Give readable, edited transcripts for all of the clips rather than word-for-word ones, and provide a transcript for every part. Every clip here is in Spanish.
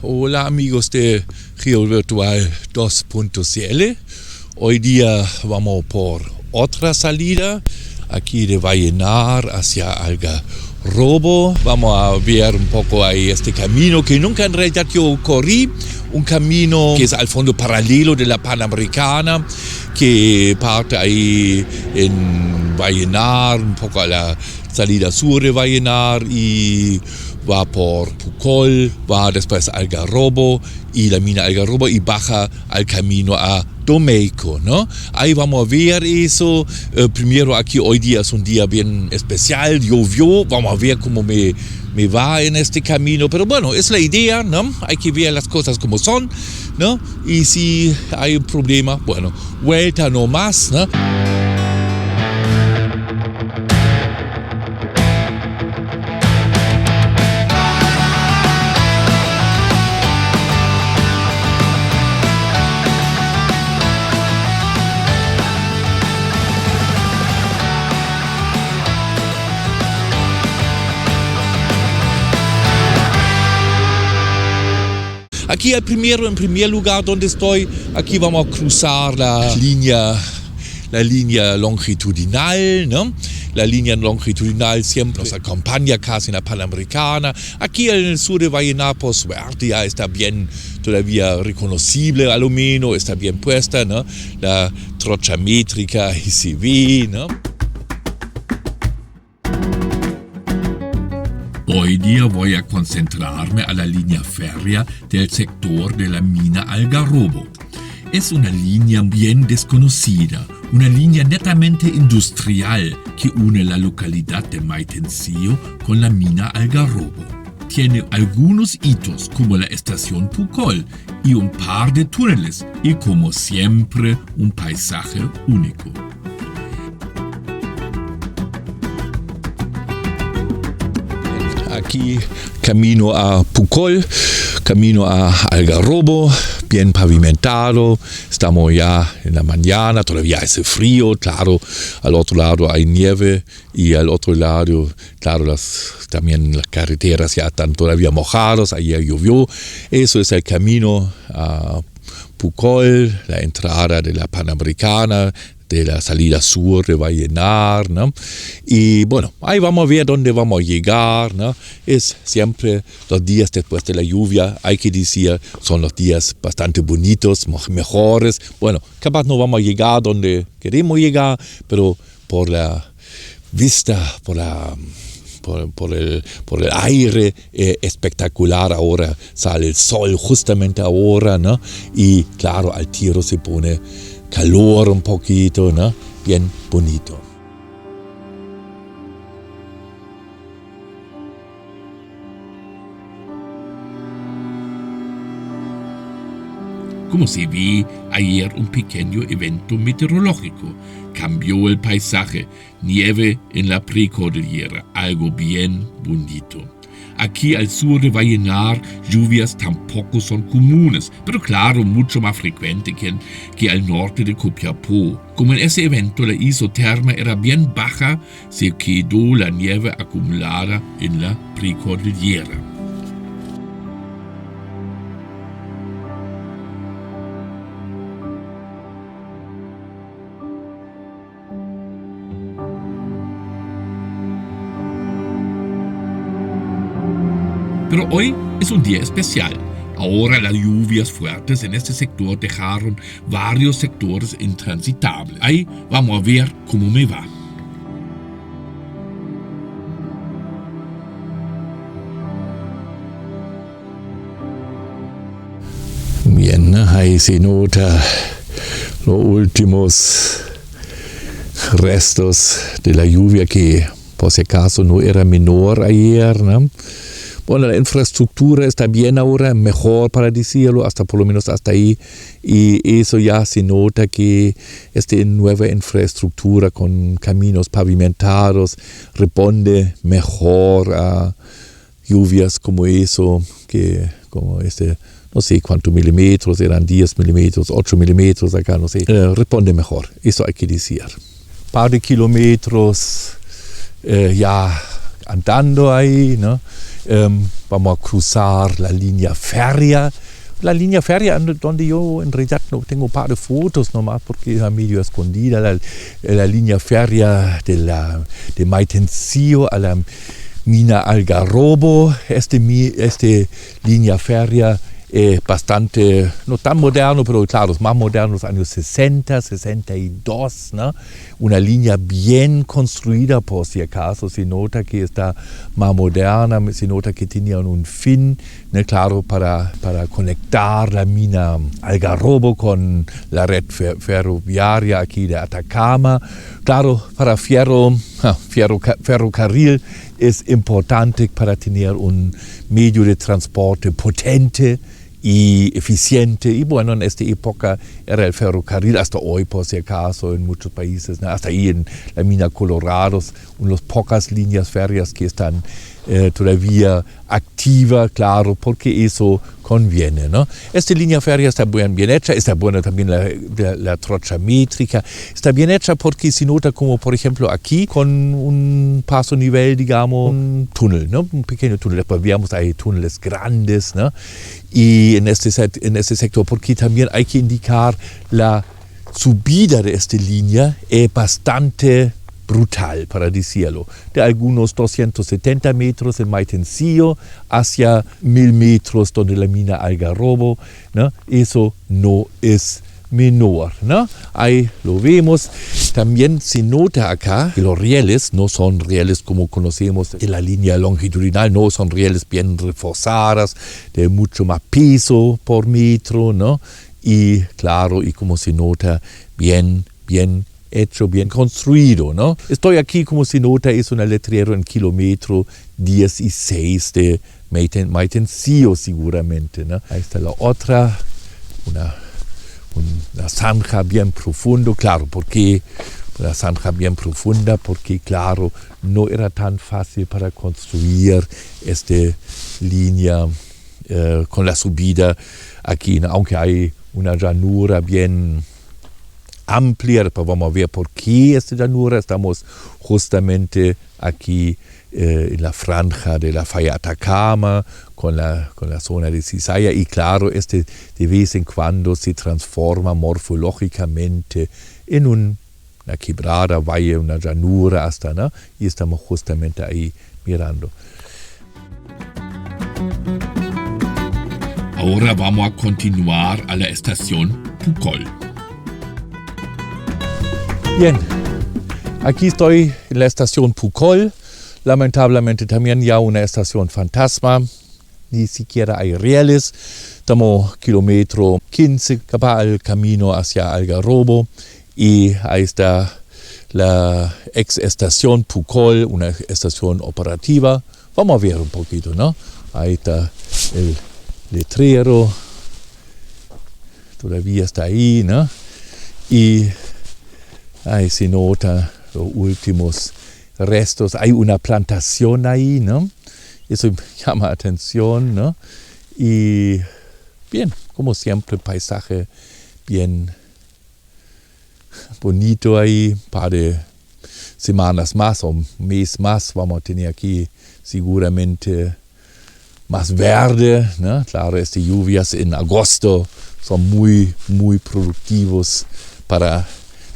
Hola amigos de GeoVirtual 2.cl. Hoy día vamos por otra salida aquí de Vallenar hacia Algarrobo. Vamos a ver un poco ahí este camino que nunca en realidad yo corrí. Un camino que es al fondo paralelo de la Panamericana, que parte ahí en Vallenar, un poco a la salida sur de Vallenar y va por Pucol, va después a Algarrobo y la mina Algarrobo y baja al camino a Domeyko, ¿no? Ahí vamos a ver eso. Primero aquí hoy día es un día bien especial, llovió, vamos a ver cómo me va en este camino, pero bueno, es la idea, ¿no? Hay que ver las cosas como son, ¿no? Y si hay un problema, bueno, vuelta nomás, ¿no? Aquí en primer lugar donde estoy, aquí vamos a cruzar la línea longitudinal, ¿no? La línea longitudinal siempre nos acompaña casi en la Panamericana. Aquí en el sur de Vallenar, por suerte, ya está bien todavía reconocible al menos, está bien puesta, ¿no? La trocha métrica y se ve, ¿no? Hoy día voy a concentrarme a la línea férrea del sector de la mina Algarrobo. Es una línea bien desconocida, una línea netamente industrial que une la localidad de Maitencillo con la mina Algarrobo. Tiene algunos hitos como la estación Pucol y un par de túneles y como siempre un paisaje único. Aquí camino a Pucol, camino a Algarrobo, bien pavimentado. Estamos ya en la mañana, todavía hace frío, claro. Al otro lado hay nieve y al otro lado, claro, también las carreteras ya están todavía mojadas. Ayer llovió. Eso es el camino a Pucol, la entrada de la Panamericana, de la salida sur de Vallenar, ¿no? Y bueno, ahí vamos a ver dónde vamos a llegar, ¿no? Es siempre los días después de la lluvia, hay que decir, son los días bastante bonitos, mejores. Bueno, capaz no vamos a llegar donde queremos llegar, pero por la vista, por el aire espectacular. Ahora sale el sol justamente ahora, ¿no? Y claro, al tiro se pone calor un poquito, ¿no? Bien bonito. Como se ve, ayer un pequeño evento meteorológico cambió el paisaje, nieve en la precordillera, algo bien bonito. Aquí al sur de Vallenar, lluvias tampoco son comunes, pero claro, mucho más frecuente que al norte de Copiapó. Como en ese evento la isoterma era bien baja, se quedó la nieve acumulada en la precordillera. Pero hoy es un día especial. Ahora las lluvias fuertes en este sector dejaron varios sectores intransitables. Ahí vamos a ver cómo me va. Bien, ahí se nota los últimos restos de la lluvia que por si acaso no era menor ayer, ¿no? Bueno, la infraestructura está bien ahora, mejor para decirlo, hasta por lo menos hasta ahí. Y eso ya se nota que esta nueva infraestructura con caminos pavimentados responde mejor a lluvias como eso, como no sé cuántos milímetros, eran 10 milímetros, 8 milímetros acá, no sé. Responde mejor, eso hay que decir. Un par de kilómetros ya andando ahí, ¿no? Vamos a cruzar la línea férrea. La línea férrea, donde yo en realidad no tengo un par de fotos nomás porque está medio escondida, la línea férrea de Maitencillo a la mina Algarrobo. Esta línea férrea es bastante, no tan moderno, pero claro, es más moderno en los años 60, 62, ¿no? Una línea bien construida, por si acaso, se nota que está más moderna, se nota que tenía un fin, ¿no? Claro, para conectar la mina Algarrobo con la red ferroviaria aquí de Atacama. Claro, para ferrocarril es importante para tener un medio de transporte potente y eficiente. Y bueno, en esta época era el ferrocarril, hasta hoy por si acaso en muchos países, ¿no? Hasta ahí en la mina Colorado, unas pocas líneas férreas que están todavía activas, claro, porque eso conviene, ¿no? Esta línea férrea está bien hecha, está buena también la trocha métrica, está bien hecha porque se nota como, por ejemplo, aquí con un paso nivel, digamos, un túnel, ¿no? Un pequeño túnel. Después veamos ahí túneles grandes, ¿no? Y en este sector, porque también hay que indicar la subida de esta línea es bastante brutal, para decirlo, de algunos 270 metros en Maitencillo hacia 1000 metros donde la mina Algarrobo, ¿no? Eso no es menor, ¿no? Ahí lo vemos. También se nota acá que los rieles no son rieles como conocemos en la línea longitudinal, no son rieles bien reforzadas, de mucho más peso por metro, ¿no? Y claro, y como se nota, bien hecho, bien construido, ¿no? Estoy aquí, como se nota, es un letrero en kilómetro 16 de Maitencillo seguramente, ¿no? Ahí está la otra, una zanja bien profunda, claro, porque una zanja bien profunda, porque claro, no era tan fácil para construir esta línea con la subida aquí, ¿no? Aunque hay una llanura bien amplia, después vamos a ver por qué esta llanura. Estamos justamente aquí en la franja de la falla Atacama con la zona de Cizalla, y claro, de vez en cuando se transforma morfológicamente en una quebrada, valle, una llanura hasta, ¿no? Y estamos justamente ahí mirando. Ahora vamos a continuar a la estación Pucol. Bien, aquí estoy en la estación Pucol, lamentablemente también ya una estación fantasma, ni siquiera hay rieles. Estamos kilómetro 15 capaz al camino hacia Algarrobo, y ahí está la ex estación Pucol, una estación operativa. Vamos a ver un poquito, ¿no? Ahí está el letrero, todavía está ahí, ¿no? Y ahí se nota los últimos restos. Hay una plantación ahí, ¿no? Eso llama atención, ¿no? Y bien, como siempre, paisaje bien bonito ahí. Un par de semanas más o un mes más vamos a tener aquí seguramente más verde, ¿no? Claro, estas lluvias en agosto son muy productivos para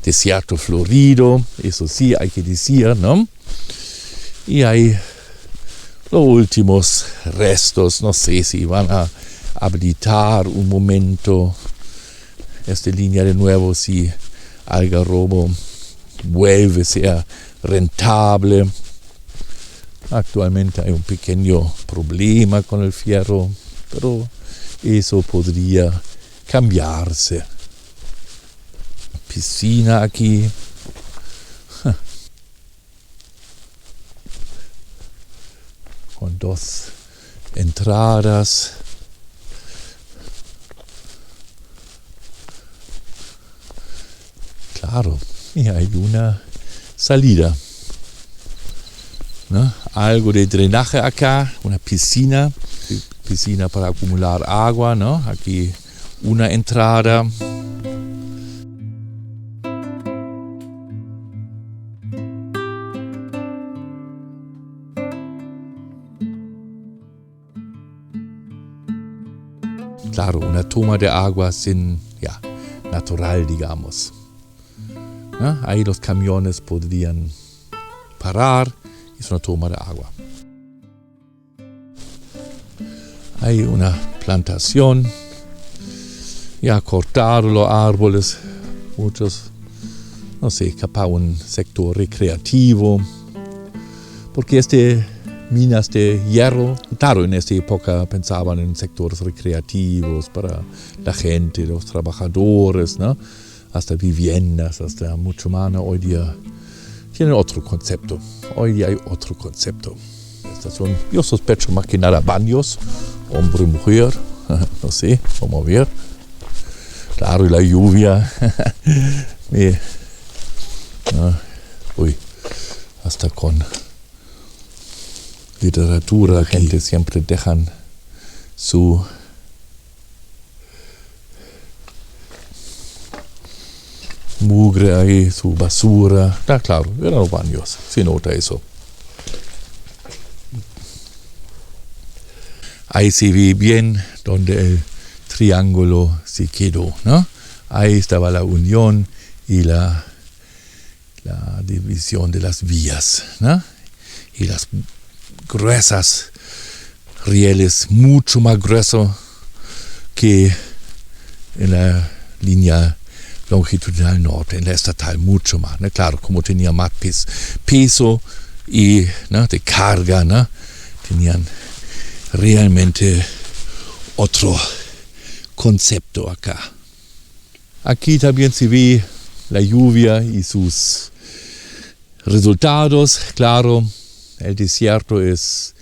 desierto florido, eso sí hay que decir, ¿no? Y hay los últimos restos, no sé si van a habilitar un momento esta línea de nuevo, si Algarrobo vuelve a ser rentable. Actualmente hay un pequeño problema con el fierro, pero eso podría cambiarse. Piscina aquí. Con 2 entradas. Claro, y hay una salida, ¿no? Algo de drenaje acá, una piscina para acumular agua, ¿no? Aquí una entrada. Claro, una toma de agua sin, natural, digamos. Ahí los camiones podrían parar, es una toma de agua. Hay una plantación, cortaron los árboles, muchos, no sé, capaz un sector recreativo, porque minas de hierro, claro, en esta época pensaban en sectores recreativos para la gente, los trabajadores, ¿no? Hasta viviendas, hasta mucho más. Hoy día tienen otro concepto. Hoy día hay otro concepto. Estas son, yo sospecho más que nada baños, hombre y mujer, no sé, vamos a ver. Claro, y la lluvia. Hasta con literatura, la gente siempre dejan su mugre ahí, su basura. Claro, eran los baños, se nota eso. Ahí se ve bien donde el triángulo se quedó, ¿no? Ahí estaba la unión y la división de las vías, ¿no? Y las gruesas rieles, mucho más grueso que en la línea longitudinal norte, en la estatal, mucho más, ¿no? Claro, como tenía más peso y, ¿no?, de carga, ¿no?, tenían realmente otro concepto acá. Aquí también se ve la lluvia y sus resultados. Claro, el desierto es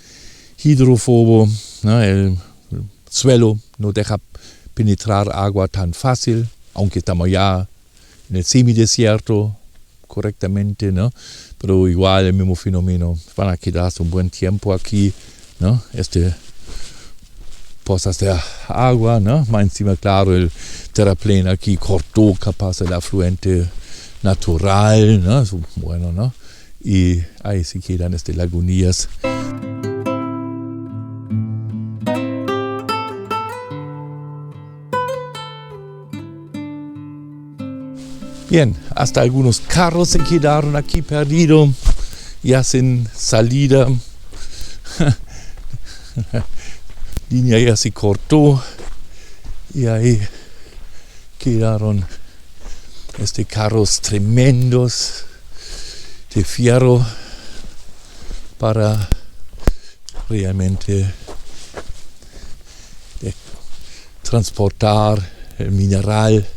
hidrofobo, ¿no? El suelo no deja penetrar agua tan fácil, aunque estamos ya en el semidesierto correctamente, ¿no? Pero igual el mismo fenómeno, van a quedarse un buen tiempo aquí, ¿no? Pozas de agua, ¿no? Más encima, claro, el terraplén aquí cortó capaz el afluente natural, ¿no? Bueno, ¿no? Y ahí se quedan lagunillas. Bien, hasta algunos carros se quedaron aquí perdidos, ya sin salida. Línea ya se cortó y ahí quedaron carros tremendos de fierro para realmente transportar el mineral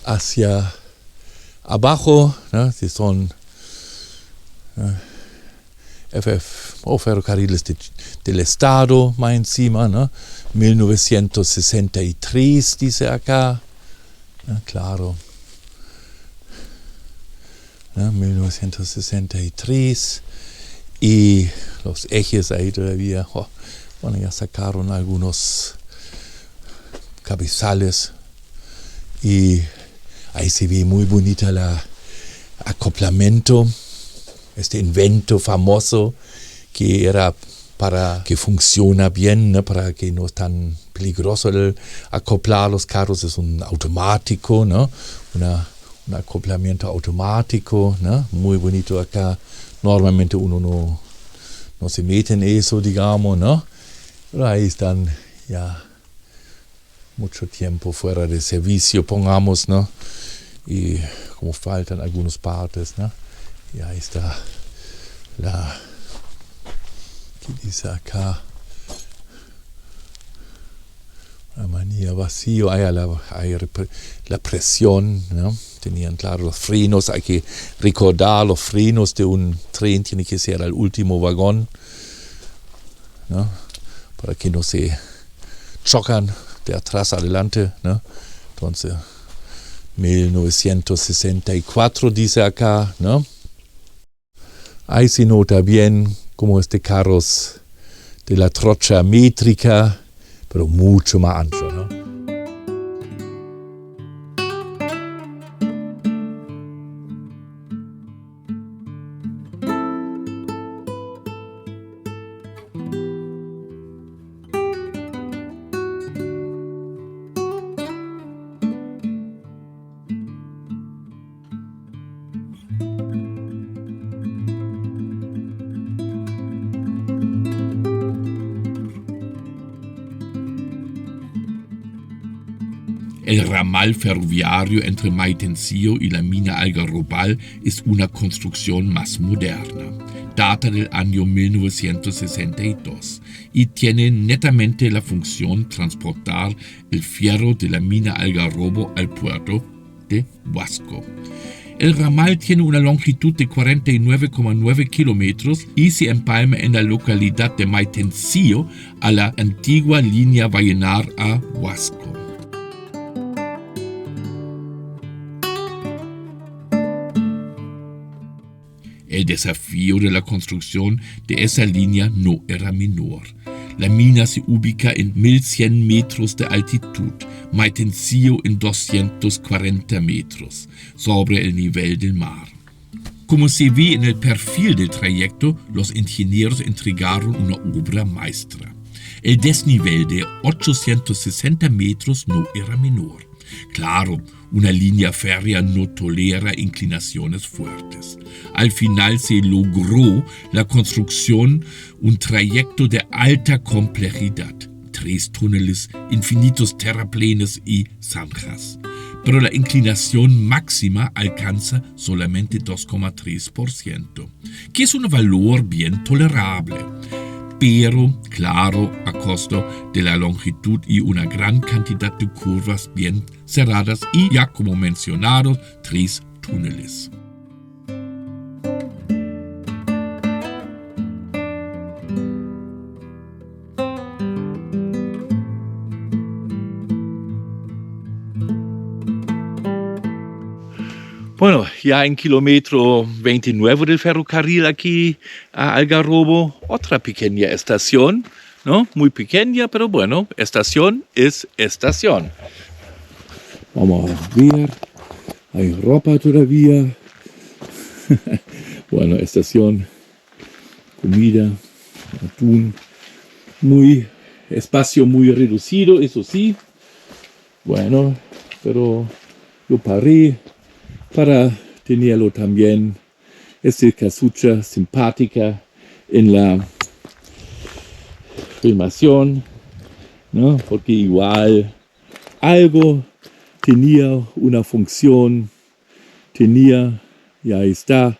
hacia abajo, ¿no? Si son ferrocarriles del Estado, más encima, ¿no? 1963, dice acá. Claro. 1963. Y los ejes ahí todavía, bueno, ya sacaron algunos cabezales. Y ahí se ve muy bonita el acoplamiento, invento famoso que era para que funcione bien, ¿no? Para que no es tan peligroso el acoplar los carros, es un automático, ¿no? Un acoplamiento automático, ¿no? Muy bonito acá. Normalmente uno no se mete en eso, digamos, ¿no? Pero ahí están ya mucho tiempo fuera de servicio, pongamos, ¿no? Y como faltan algunas partes, ¿no? Y ahí está ¿qué dice acá? La manilla vacío, hay la presión, ¿no? Tenían, claro, los frenos, hay que recordar los frenos de un tren, tiene que ser el último vagón, ¿no? Para que no se chocan de atrás adelante, ¿no? Entonces, 1964 dice acá, ¿no? Ahí se nota bien como carros de la trocha métrica, pero mucho más ancho, ¿no? El ramal ferroviario entre Maitencillo y la mina Algarrobal es una construcción más moderna. Data del año 1962 y tiene netamente la función transportar el fierro de la mina Algarrobo al puerto de Huasco. El ramal tiene una longitud de 49,9 kilómetros y se empalma en la localidad de Maitencillo a la antigua línea Vallenar a Huasco. El desafío de la construcción de esa línea no era menor. La mina se ubica en 1100 metros de altitud, Maitencillo en 240 metros, sobre el nivel del mar. Como se ve en el perfil del trayecto, los ingenieros entregaron una obra maestra. El desnivel de 860 metros no era menor. Claro, una línea férrea no tolera inclinaciones fuertes. Al final se logró la construcción, un trayecto de alta complejidad, 3 túneles, infinitos terraplenes y zanjas. Pero la inclinación máxima alcanza solamente 2,3%, que es un valor bien tolerable. Pero, claro, a costo de la longitud y una gran cantidad de curvas bien cerradas y, ya como mencionado, 3 túneles. Bueno, ya en kilómetro 29 del ferrocarril aquí a Algarrobo, otra pequeña estación, ¿no? Muy pequeña, pero bueno, estación es estación. Vamos a ver, hay ropa todavía. Bueno, estación, comida, atún, espacio muy reducido, eso sí. Bueno, pero yo paré para tenerlo también, casucha simpática en la filmación, ¿no? Porque igual algo tenía una función, ya está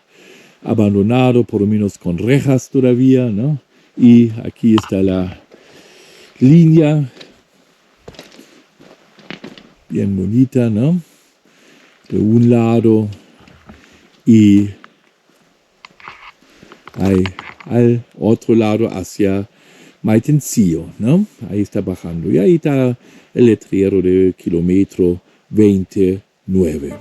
abandonado, por lo menos con rejas todavía, ¿no? Y aquí está la línea, bien bonita, ¿no? De un lado y al otro lado hacia Maitencillo, ¿no? Ahí está bajando. Y ahí está el letrero del kilómetro 29.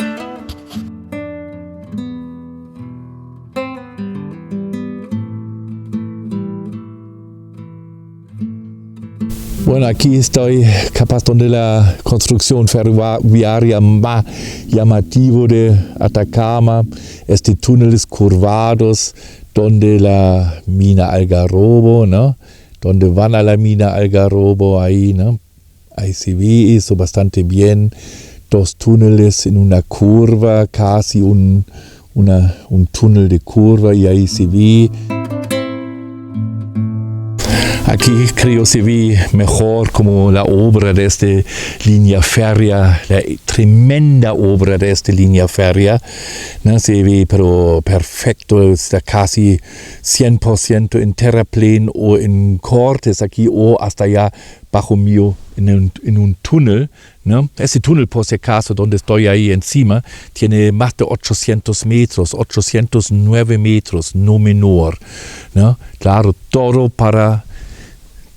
Bueno, aquí estoy capaz donde la construcción ferroviaria más llamativa de Atacama, túneles curvados, donde la mina Algarrobo, ¿no? Donde van a la mina Algarrobo, ahí, ¿no? Ahí se ve eso bastante bien, 2 túneles en una curva, casi un túnel de curva, y ahí se ve. Aquí creo se ve mejor como la obra de esta línea férrea, la tremenda obra de esta línea férrea, ¿no? Se ve pero perfecto, está casi 100% en terraplén o en cortes aquí o hasta allá bajo mío en un túnel, ¿no? Ese túnel, por si acaso, donde estoy ahí encima, tiene más de 800 metros, 809 metros, no menor, ¿no? Claro, todo para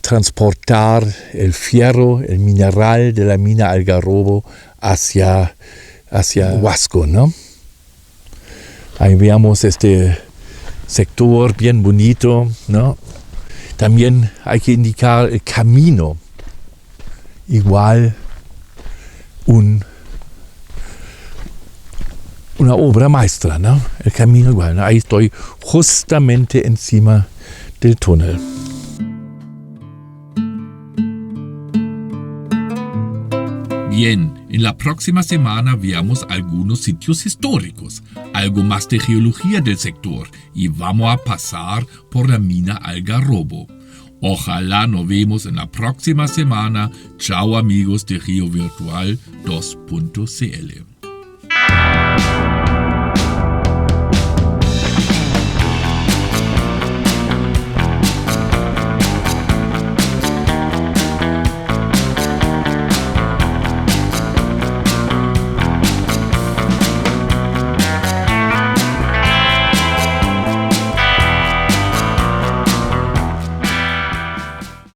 transportar el fierro, el mineral de la mina Algarrobo hacia Huasco, ¿no? Ahí veamos este sector bien bonito, ¿no? También hay que indicar el camino. Igual una obra maestra, ¿no? El camino igual, ¿no? Ahí estoy justamente encima del túnel. Bien, en la próxima semana veamos algunos sitios históricos, algo más de geología del sector y vamos a pasar por la mina Algarrobo. Ojalá nos vemos en la próxima semana. Chao amigos de Rio Virtual 2.cl.